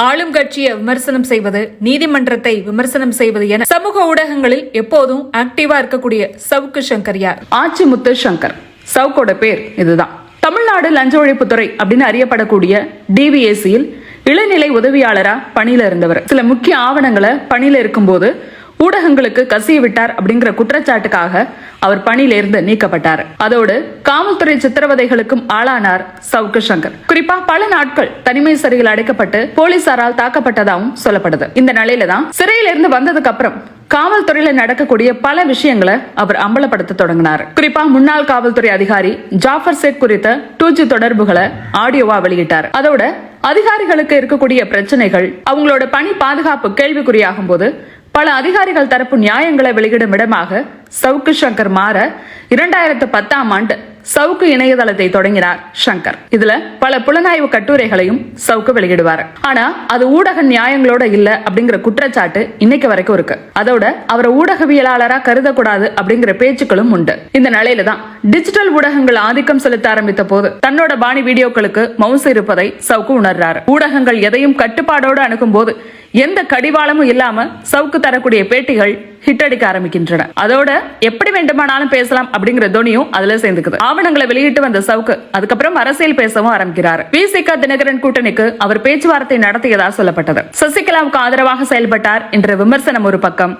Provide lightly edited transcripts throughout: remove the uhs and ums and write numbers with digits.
ஆளும் கட்சியை விமர்சனம் செய்வது, நீதிமன்றத்தை விமர்சனம் செய்வது என சமூக ஊடகங்களில் எப்போதும் ஆக்டிவா இருக்கக்கூடிய சவுக்கு சங்கர் யார்? ஆச்சிமுத்து சங்கர். சவுக்கோட பேர் இதுதான். தமிழ்நாடு லஞ்ச ஒழிப்புத்துறை அப்படின்னு அறியப்படக்கூடிய டிவிஎஸ்சியில் இளநிலை உதவியாளரா பணியில இருந்தவர். சில முக்கிய ஆவணங்களை பணியில இருக்கும்போது ஊடகங்களுக்கு கசிய விட்டார் அப்படிங்கிற குற்றச்சாட்டுக்காக அவர் பணியிலிருந்து நீக்கப்பட்டார். அதோடு காவல்துறை சித்திரவதைகளுக்கும் ஆளானார் சவுக்கு சங்கர். குறிப்பா பல நாட்கள் தனிமை சிறையில் அடைக்கப்பட்டு போலீசாரால் தாக்கப்பட்டதாகவும் சொல்லப்படுது. இந்த நிலையில தான் சிறையிலிருந்து வந்ததுக்கு அப்புறம் காவல்துறையில நடக்கக்கூடிய பல விஷயங்களை அவர் அம்பலப்படுத்த தொடங்கினார். குறிப்பா முன்னாள் காவல்துறை அதிகாரி ஜாஃபர் சேட் குறித்த 2G தொடர்புகளை ஆடியோவா வெளியிட்டார். அதோட அதிகாரிகளுக்கு இருக்கக்கூடிய பிரச்சனைகள், அவங்களோட பணி பாதுகாப்பு கேள்விக்குறியாகும் போது பல அதிகாரிகள் தரப்பு நியாயங்களை வெளியிடும் இடமாக சவுக்கு சங்கர் மாற 2010ஆம் ஆண்டு சவுக்கு இணையதளத்தை தொடங்கினார் சங்கர். இதுல பல புலனாய்வு கட்டுரைகளையும் சவுக்கு வெளியிடுவார். ஆனா அது ஊடக நியாயங்களோட இல்ல அப்படிங்கிற குற்றச்சாட்டு இன்னைக்கு வரைக்கும் இருக்கு. அதோட அவரை ஊடகவியலாளரா கருதக்கூடாது அப்படிங்கிற பேச்சுக்களும் உண்டு. இந்த நிலையில தான் டிஜிட்டல் ஊடகங்கள் ஆதிக்கம் செலுத்த ஆரம்பித்த போது தன்னோட பாணி வீடியோக்களுக்கு மவுசு இருப்பதை சவுக்கு உணர்றாரு. ஊடகங்கள் எதையும் கட்டுப்பாடோடு அணுகும் போது எந்த கடிவாளமும் இல்லாம சவுக்கு தரக்கூடிய பேட்டிகள் ஹிட் அடிக்க ஆரம்பிக்கின்றன. அதோட எப்படி வேண்டுமானாலும் பேசலாம் அப்படிங்கிற துணியும் அதுல சேர்ந்துக்குது. ஆவணங்களை வெளியிட்டு வந்த சவுக்கு அதுக்கப்புறம் அரசியல் பேசவும் ஆரம்பிக்கிறார். விசிக தினகரன் கூட்டணிக்கு அவர் பேச்சுவார்த்தை நடத்தியதா சொல்லப்பட்டது. சசிகலாவுக்கு ஆதரவாக செயல்பட்டார் என்ற விமர்சனம் ஒரு பக்கம்.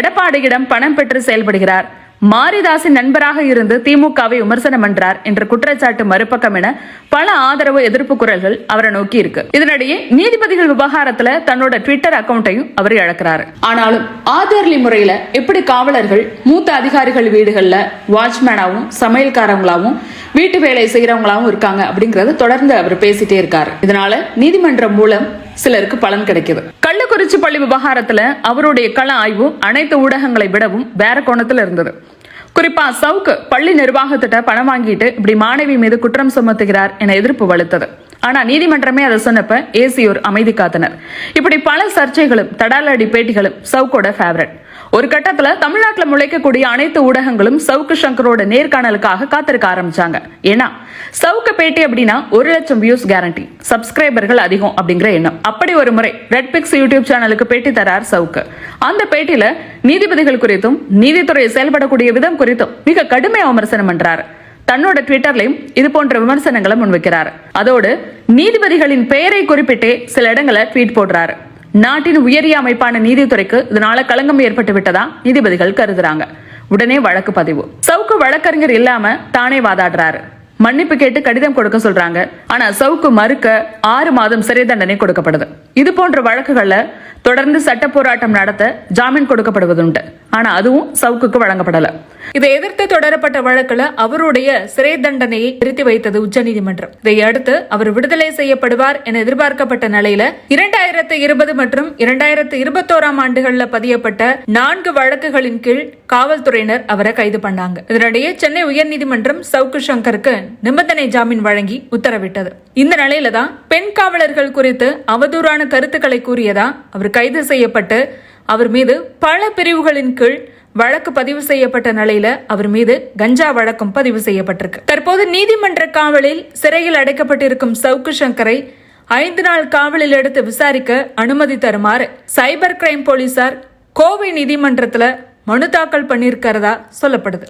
எடப்பாடியிடம் பணம் பெற்று செயல்படுகிறார், மாரிதாசின் நண்பராக இருந்து திமுகவை விமர்சனம் பண்றார் என்ற குற்றச்சாட்டு மறுபக்கம் என பல ஆதரவு எதிர்ப்பு குரல்கள் அவரை நோக்கி இருக்கு. இதனிடையே நீதிபதிகள் விவகாரத்துல தன்னோட ட்விட்டர் அக்கவுண்டையும் அவர் இழக்கிறார். ஆனாலும் ஆர்டர்லி முறையில எப்படி காவலர்கள் மூத்த அதிகாரிகள் வீடுகள்ல வாட்ச்மேனாவும் சமையல்காரங்களாவும் வீட்டு வேலை செய்யறவங்களாவும் இருக்காங்க அப்படிங்கறது தொடர்ந்து அவர் பேசிட்டே இருக்காரு. இதனால நீதிமன்றம் மூலம் சிலருக்கு பலன் கிடைக்குது. கள்ளக்குறிச்சி பள்ளி விவகாரத்துல அவருடைய கள ஆய்வு அனைத்து ஊடகங்களை விடவும் வேற கோணத்துல இருந்தது. குறிப்பா சவுக்கு பள்ளி நிர்வாகத்திட்ட பணம் வாங்கிட்டு இப்படி மாணவி மீது குற்றம் சுமத்துகிறார் என எதிர்ப்பு வலுத்தது. ஆனா நீதிமன்றமே அதை சொன்னப்ப ஏசியோர் அமைதி காத்தனர். இப்படி பல சர்ச்சைகளும் தடாலடி பேட்டிகளும் சவுக்கோட ஃபேவரட். ஒரு கட்டத்துல தமிழ்நாட்டில் முளைக்கக்கூடிய அனைத்து ஊடகங்களும் சவுக்கு சங்கரோட நேர்காணலுக்காக காத்திருக்க ஆரம்பிச்சாங்க. ஏன்னா சவுக்கு பேட்டி அப்படின்னா 1 லட்சம் வியூஸ் கேரண்டி, சப்ஸ்கிரைபர்கள் அதிகம் அப்படிங்கிற எண்ணம். அப்படி ஒரு முறை ரெட் பிக்ஸ் யூடியூப் சேனலுக்கு பேட்டி தரார் சவுக்கு. அந்த பேட்டியில நீதிபதிகள் குறித்தும் நீதித்துறை செயல்படக்கூடிய விதம் குறித்தும் மிக கடுமையா விமர்சனம் பண்றாரு. தன்னோட ட்விட்டர்லையும் இது போன்ற விமர்சனங்களை முன்வைக்கிறார். அதோடு நீதிபதிகளின் பெயரை குறிப்பிட்டே சில இடங்களை ட்வீட் போடுறாரு. நாட்டின் உயரிய அமைப்பான நீதித்துறைக்கு இதனால களங்கம் ஏற்பட்டு விட்டதா நீதிபதிகள் கருதுறாங்க. உடனே வழக்கு பதிவு. சவுக்கு வழக்கறிஞர் இல்லாம தானே வாதாடுறாரு. மன்னிப்பு கேட்டு கடிதம் கொடுக்க சொல்றாங்க. ஆனா சவுக்கு மறுக்க 6 மாதம் சிறை தண்டனை கொடுக்கப்படுது. இது போன்ற வழக்குகள்ல தொடர்ந்து சட்ட போராட்டம் நடத்த ஜாமீன் கொடுக்கப்படுவதுண்டு. ஆனா அதுவும் சவுக்குக்கு வழங்கப்படல. இதை எதிர்த்து தொடரப்பட்ட வழக்குல அவருடைய சிறை தண்டனையை நிறுத்தி வைத்தது உச்சநீதிமன்றம். இதை அடுத்து அவர் விடுதலை செய்யப்படுவார் என எதிர்பார்க்கப்பட்ட நிலையில 2020 மற்றும் 2021ஆம் ஆண்டுகள்ல பதியப்பட்ட 4 வழக்குகளின் கீழ் காவல்துறையினர் அவரை கைது பண்ணாங்க. இதனிடையே சென்னை உயர்நீதிமன்றம் சவுக்கு சங்கருக்கு நிபந்தனை ஜாமீன் வழங்கி உத்தரவிட்டது. இந்த நிலையில தான் பெண் காவலர்கள் குறித்து அவதூறான கருத்துக்களை கூறியதா அவர் கைது செய்யப்பட்டு அவர் மீது பல பிரிவுகளின் கீழ் வழக்கு பதிவு செய்யப்பட்ட நிலையில அவர் மீது கஞ்சா வழக்கும் பதிவு செய்யப்பட்டிருக்கு. தற்போது நீதிமன்ற காவலில் சிறையில் அடைக்கப்பட்டிருக்கும் சவுக்கு சங்கரை 5 நாள் காவலில் எடுத்து விசாரிக்க அனுமதி தருமாறு சைபர் கிரைம் போலீசார் கோவை நீதிமன்றத்துல மனு தாக்கல் பண்ணியிருக்கிறதா சொல்லப்படுது.